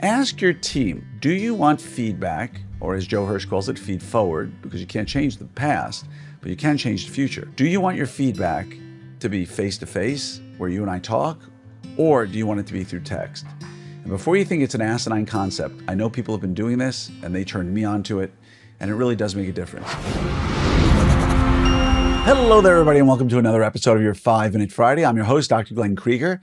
Ask your team, do you want feedback, or as Joe Hirsch calls it, feed forward, because you can't change the past, but you can change the future. Do you want your feedback to be face-to-face, where you and I talk, or do you want it to be through text? And before you think it's an asinine concept, I know people have been doing this, and they turned me onto it, and it really does make a difference. Hello there, everybody, and welcome to another episode of your 5-Minute Friday. I'm your host, Dr. Glenn Krieger,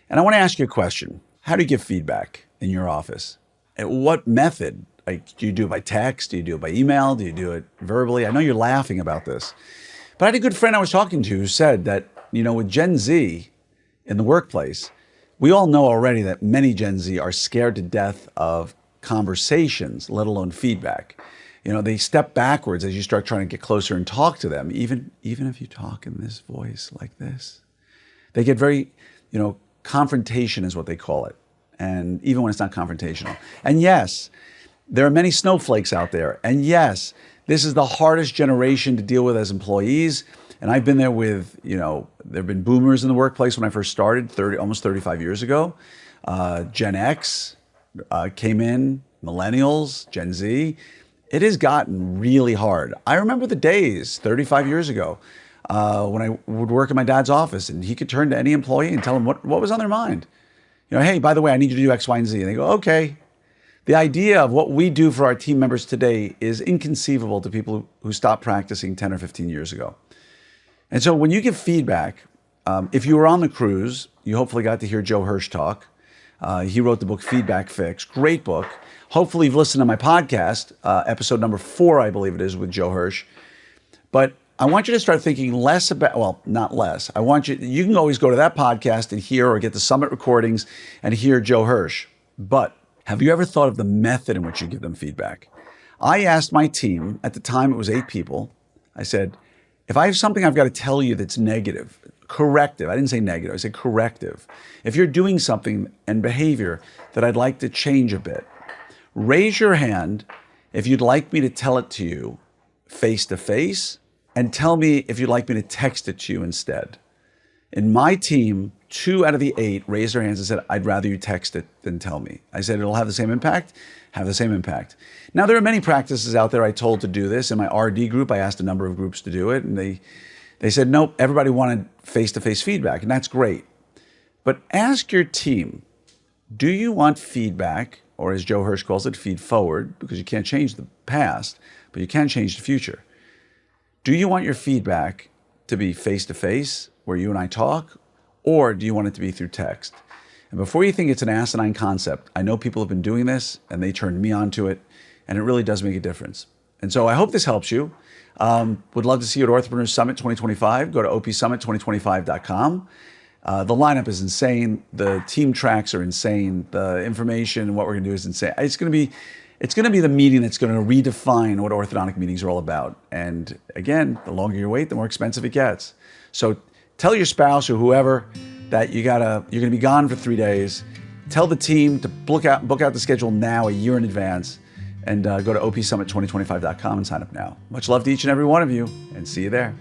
and I want to ask you a question. How do you give feedback in your office? What method? Like, do you do it by text? Do you do it by email? Do you do it verbally? I know you're laughing about this, but I had a good friend I was talking to who said that, with Gen Z in the workplace, we all know already that many Gen Z are scared to death of conversations, let alone feedback. They step backwards as you start trying to get closer and talk to them, even if you talk in this voice like this. They get very, confrontation is what they call it. And even when it's not confrontational. And yes, there are many snowflakes out there. And yes, this is the hardest generation to deal with as employees. And I've been there with, there have been boomers in the workplace when I first started almost 35 years ago. Gen X came in, millennials, Gen Z. It has gotten really hard. I remember the days 35 years ago when I would work in my dad's office and he could turn to any employee and tell them what was on their mind. Hey, by the way, I need you to do X, Y, and Z. And they go, okay. The idea of what we do for our team members today is inconceivable to people who stopped practicing 10 or 15 years ago. And so when you give feedback, if you were on the cruise, you hopefully got to hear Joe Hirsch talk. He wrote the book Feedback Fix, great book. Hopefully you've listened to my podcast, episode number 4, I believe it is, with Joe Hirsch. But I want you to start thinking less about, well, not less. You can always go to that podcast and hear or get the summit recordings and hear Joe Hirsch. But have you ever thought of the method in which you give them feedback? I asked my team, at the time it was 8 people, I said, if I have something I've got to tell you that's negative, corrective, I didn't say negative, I said corrective. If you're doing something and behavior that I'd like to change a bit, raise your hand if you'd like me to tell it to you face to face, and tell me if you'd like me to text it to you instead. In my team, 2 out of the 8 raised their hands and said, I'd rather you text it than tell me. I said, it'll have the same impact? Have the same impact. Now, there are many practices out there I told to do this. In my RD group, I asked a number of groups to do it, and they said, nope, everybody wanted face-to-face feedback, and that's great. But ask your team, do you want feedback, or as Joe Hirsch calls it, feed forward, because you can't change the past, but you can change the future. Do you want your feedback to be face-to-face, where you and I talk, or do you want it to be through text? And before you think it's an asinine concept, I know people have been doing this, and they turned me onto it, and it really does make a difference. And so I hope this helps you. Would love to see you at Orthopreneurs Summit 2025. Go to opsummit2025.com. The lineup is insane. The team tracks are insane. The information and what we're going to do is insane. It's going to be the meeting that's going to redefine what orthodontic meetings are all about. And again, the longer you wait, the more expensive it gets. So tell your spouse or whoever that you're going to be gone for 3 days. Tell the team to book out the schedule now, a year in advance, and go to opsummit2025.com and sign up now. Much love to each and every one of you, and see you there.